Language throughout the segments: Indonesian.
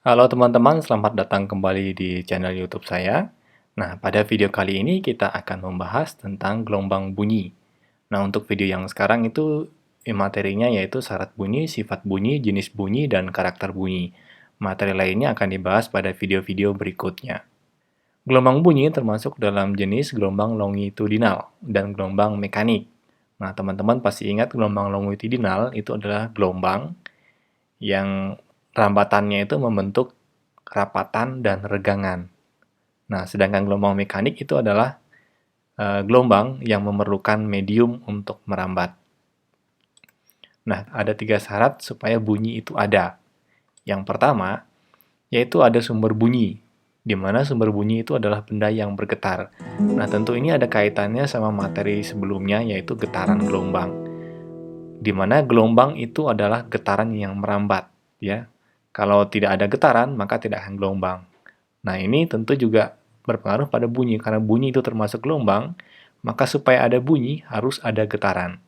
Halo teman-teman, selamat datang kembali di channel YouTube saya. Nah, pada video kali ini kita akan membahas tentang gelombang bunyi. Nah, untuk video yang sekarang itu materinya yaitu syarat bunyi, sifat bunyi, jenis bunyi, dan karakter bunyi. Materi lainnya akan dibahas pada video-video berikutnya. Gelombang bunyi termasuk dalam jenis gelombang longitudinal dan gelombang mekanik. Nah, teman-teman pasti ingat gelombang longitudinal itu adalah gelombang yang rambatannya itu membentuk kerapatan dan regangan. Nah, sedangkan gelombang mekanik itu adalah gelombang yang memerlukan medium untuk merambat. Nah, ada 3 syarat supaya bunyi itu ada. Yang pertama, yaitu ada sumber bunyi, di mana sumber bunyi itu adalah benda yang bergetar. Nah, tentu ini ada kaitannya sama materi sebelumnya, yaitu getaran gelombang. Di mana gelombang itu adalah getaran yang merambat, ya. Kalau tidak ada getaran, maka tidak akan gelombang. Nah, ini tentu juga berpengaruh pada bunyi, karena bunyi itu termasuk gelombang, maka supaya ada bunyi harus ada getaran.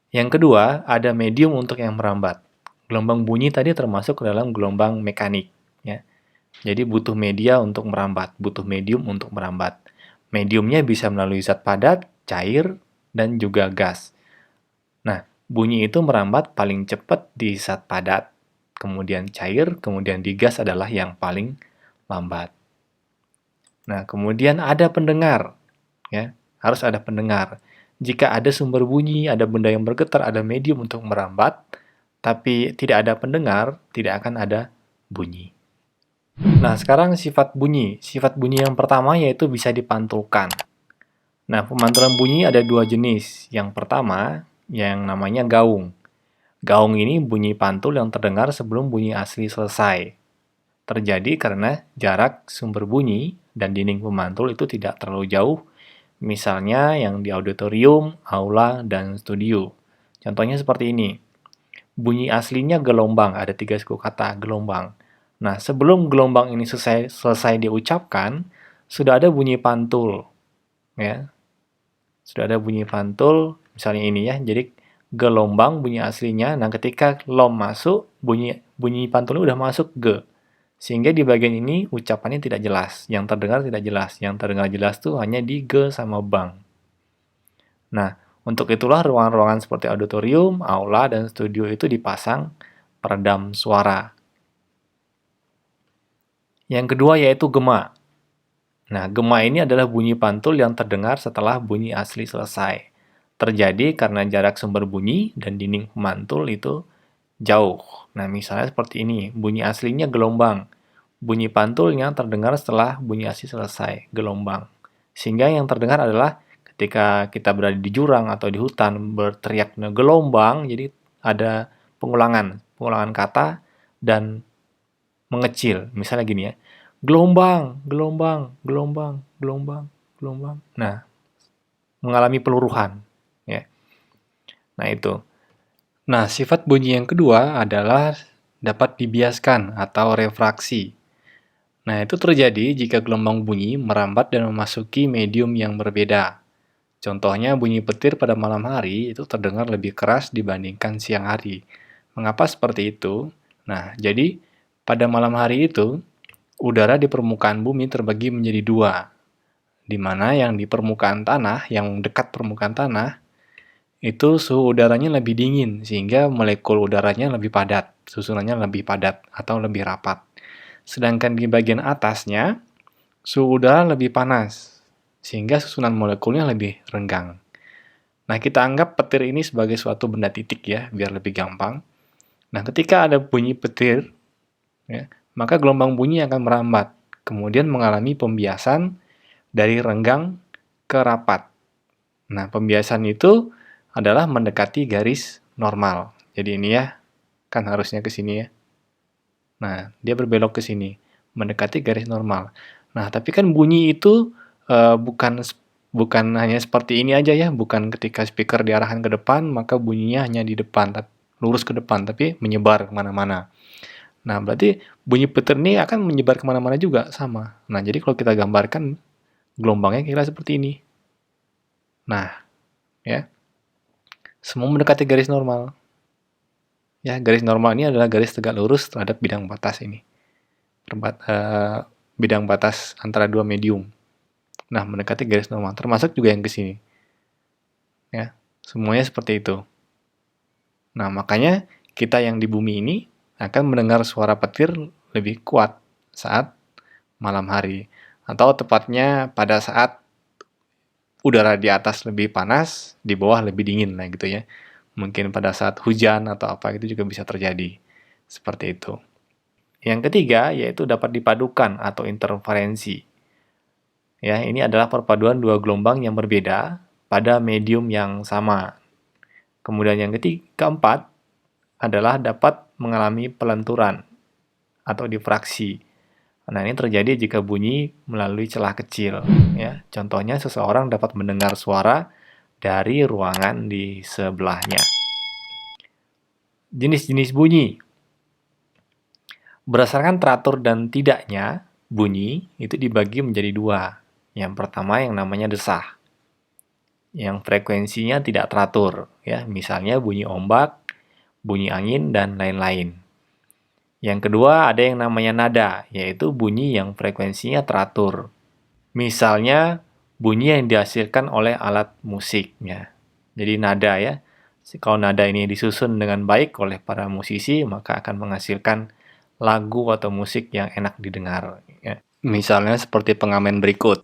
Yang kedua, ada medium untuk yang merambat. Gelombang bunyi tadi termasuk ke dalam gelombang mekanik, ya. Jadi butuh media untuk merambat, butuh medium untuk merambat. Mediumnya bisa melalui zat padat, cair, dan juga gas. Nah, bunyi itu merambat paling cepat di zat padat, kemudian cair, kemudian di gas adalah yang paling lambat. Nah, kemudian ada pendengar, ya, harus ada pendengar. Jika ada sumber bunyi, ada benda yang bergetar, ada medium untuk merambat, tapi tidak ada pendengar, tidak akan ada bunyi. Nah, sekarang sifat bunyi. Sifat bunyi yang pertama yaitu bisa dipantulkan. Nah, pemantulan bunyi ada 2 jenis. Yang pertama, yang namanya gaung. Gaung ini bunyi pantul yang terdengar sebelum bunyi asli selesai. Terjadi karena jarak sumber bunyi dan dinding pemantul itu tidak terlalu jauh, misalnya yang di auditorium, aula, dan studio. Contohnya seperti ini. Bunyi aslinya gelombang, ada 3 suku kata gelombang. Nah, sebelum gelombang ini selesai diucapkan, sudah ada bunyi pantul, ya. Sudah ada bunyi pantul, misalnya ini ya. Jadi gelombang bunyi aslinya. Nah, ketika lom masuk, bunyi pantulnya udah masuk ge. Sehingga di bagian ini ucapannya tidak jelas, yang terdengar tidak jelas. Yang terdengar jelas tuh hanya di ge sama bang. Nah, untuk itulah ruangan-ruangan seperti auditorium, aula, dan studio itu dipasang peredam suara. Yang kedua yaitu gema. Nah, gema ini adalah bunyi pantul yang terdengar setelah bunyi asli selesai. Terjadi karena jarak sumber bunyi dan dinding pemantul itu jauh. Nah, misalnya seperti ini, bunyi aslinya gelombang. Bunyi pantulnya terdengar setelah bunyi asli selesai, gelombang. Sehingga yang terdengar adalah ketika kita berada di jurang atau di hutan berteriaknya gelombang, jadi ada pengulangan kata dan mengecil. Misalnya gini ya, gelombang, gelombang, gelombang, gelombang, gelombang. Nah, mengalami peluruhan, ya. Nah, itu. Nah, sifat bunyi yang kedua adalah dapat dibiaskan atau refraksi. Nah, itu terjadi jika gelombang bunyi merambat dan memasuki medium yang berbeda. Contohnya, bunyi petir pada malam hari itu terdengar lebih keras dibandingkan siang hari. Mengapa seperti itu? Nah, jadi pada malam hari itu, udara di permukaan bumi terbagi menjadi 2, di mana yang di permukaan tanah, yang dekat permukaan tanah, itu suhu udaranya lebih dingin, sehingga molekul udaranya lebih padat, susunannya lebih padat atau lebih rapat. Sedangkan di bagian atasnya, suhu udara lebih panas, sehingga susunan molekulnya lebih renggang. Nah, kita anggap petir ini sebagai suatu benda titik ya, biar lebih gampang. Nah, ketika ada bunyi petir, ya, maka gelombang bunyi akan merambat, kemudian mengalami pembiasan dari renggang ke rapat. Nah, pembiasan itu adalah mendekati garis normal. Jadi ini ya, kan harusnya ke sini ya. Nah, dia berbelok ke sini, mendekati garis normal. Nah, tapi kan bunyi itu bukan hanya seperti ini aja ya, bukan ketika speaker diarahkan ke depan, maka bunyinya hanya di depan, lurus ke depan, tapi menyebar kemana-mana. Nah, berarti bunyi petir ini akan menyebar kemana-mana juga, sama. Nah, jadi kalau kita gambarkan, gelombangnya kira seperti ini. Nah, ya, semua mendekati garis normal. Ya, garis normal ini adalah garis tegak lurus terhadap bidang batas ini. bidang batas antara dua medium. Nah, mendekati garis normal, termasuk juga yang ke sini. Ya, semuanya seperti itu. Nah, makanya kita yang di bumi ini akan mendengar suara petir lebih kuat saat malam hari. Atau tepatnya pada saat udara di atas lebih panas, di bawah lebih dingin lah gitu ya. Mungkin pada saat hujan atau apa itu juga bisa terjadi. Seperti itu. Yang ketiga yaitu dapat dipadukan atau interferensi. Ya, ini adalah perpaduan dua gelombang yang berbeda pada medium yang sama. Kemudian yang keempat adalah dapat mengalami pelenturan atau difraksi. Nah, ini terjadi jika bunyi melalui celah kecil. Ya. Contohnya, seseorang dapat mendengar suara dari ruangan di sebelahnya. Jenis-jenis bunyi. Berdasarkan teratur dan tidaknya, bunyi itu dibagi menjadi dua. Yang pertama yang namanya desah, yang frekuensinya tidak teratur. Ya. Misalnya bunyi ombak, bunyi angin, dan lain-lain. Yang kedua ada yang namanya nada, yaitu bunyi yang frekuensinya teratur. Misalnya bunyi yang dihasilkan oleh alat musiknya. Jadi nada ya. Kalau nada ini disusun dengan baik oleh para musisi, maka akan menghasilkan lagu atau musik yang enak didengar. Ya. Misalnya seperti pengamen berikut.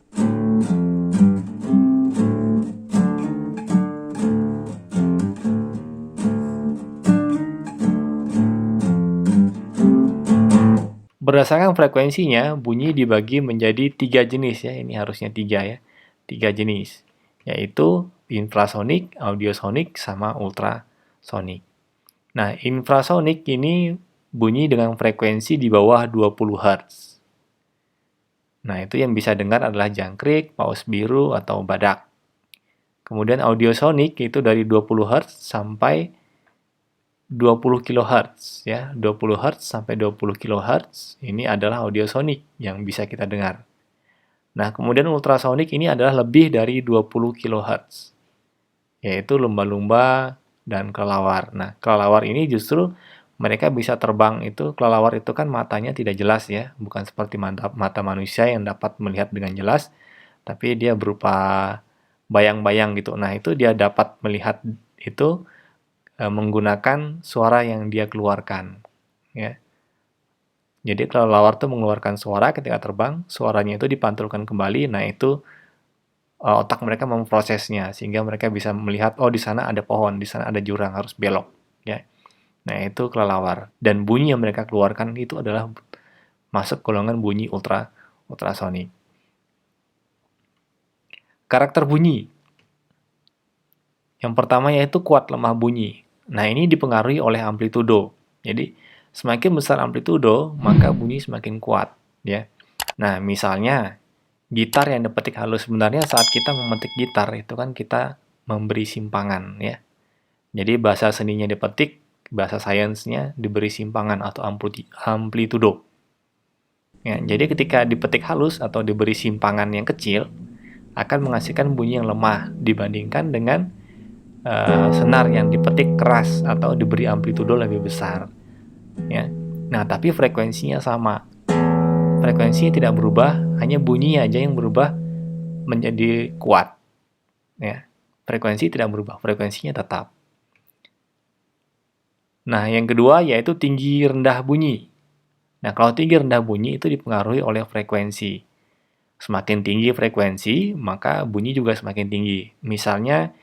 Berdasarkan frekuensinya, bunyi dibagi menjadi 3 jenis ya. Ini harusnya 3 ya. 3 jenis, yaitu infrasonik, audiosonik, sama ultrasonik. Nah, infrasonik ini bunyi dengan frekuensi di bawah 20 Hz. Nah, itu yang bisa dengar adalah jangkrik, paus biru, atau badak. Kemudian audiosonik itu dari 20 Hz sampai 20 kHz ya, 20 Hz sampai 20 kHz ini adalah audiosonik yang bisa kita dengar. Nah, kemudian ultrasonik ini adalah lebih dari 20 kHz, yaitu lumba-lumba dan kelelawar. Nah, kelelawar ini justru mereka bisa terbang itu, kelelawar itu kan matanya tidak jelas ya, bukan seperti mata manusia yang dapat melihat dengan jelas, tapi dia berupa bayang-bayang gitu. Nah, itu dia dapat melihat itu menggunakan suara yang dia keluarkan. Ya. Jadi kelelawar itu mengeluarkan suara ketika terbang, suaranya itu dipantulkan kembali, nah itu otak mereka memprosesnya sehingga mereka bisa melihat oh di sana ada pohon, di sana ada jurang harus belok. Ya. Nah itu kelelawar. Dan bunyi yang mereka keluarkan itu adalah masuk golongan bunyi ultrasonik. Karakter bunyi. Yang pertama yaitu kuat lemah bunyi. Nah, ini dipengaruhi oleh amplitudo. Jadi, semakin besar amplitudo, maka bunyi semakin kuat, ya. Nah, misalnya gitar yang dipetik halus, sebenarnya saat kita memetik gitar itu kan kita memberi simpangan, ya. Jadi bahasa seninya dipetik, bahasa sainsnya diberi simpangan atau amplitudo. Ya, jadi ketika dipetik halus atau diberi simpangan yang kecil, akan menghasilkan bunyi yang lemah dibandingkan dengan senar yang dipetik keras atau diberi amplitudo lebih besar. Ya. Nah, tapi frekuensinya sama. Frekuensinya tidak berubah, hanya bunyi aja yang berubah menjadi kuat. Ya. Frekuensi tidak berubah, frekuensinya tetap. Nah, yang kedua yaitu tinggi rendah bunyi. Nah, kalau tinggi rendah bunyi itu dipengaruhi oleh frekuensi. Semakin tinggi frekuensi, maka bunyi juga semakin tinggi. Misalnya,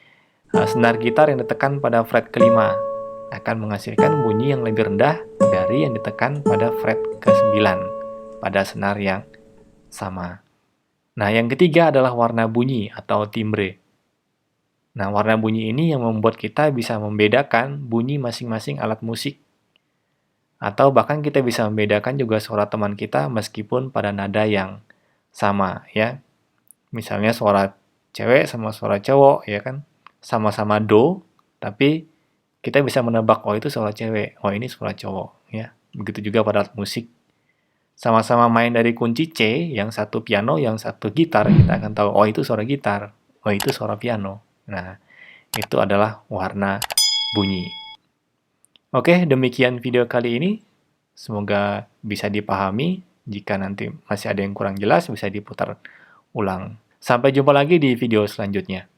senar gitar yang ditekan pada fret kelima akan menghasilkan bunyi yang lebih rendah dari yang ditekan pada fret ke-9 pada senar yang sama. Nah, yang ketiga adalah warna bunyi atau timbre. Nah, warna bunyi ini yang membuat kita bisa membedakan bunyi masing-masing alat musik. Atau bahkan kita bisa membedakan juga suara teman kita meskipun pada nada yang sama, ya. Misalnya suara cewek sama suara cowok, ya kan? Sama-sama do, tapi kita bisa menebak, oh itu suara cewek, oh ini suara cowok. Ya. Begitu juga pada alat musik. Sama-sama main dari kunci C, yang satu piano, yang satu gitar, kita akan tahu, oh itu suara gitar, oh itu suara piano. Nah, itu adalah warna bunyi. Oke, demikian video kali ini. Semoga bisa dipahami Jika nanti masih ada yang kurang jelas, bisa diputar ulang. Sampai jumpa lagi di video selanjutnya.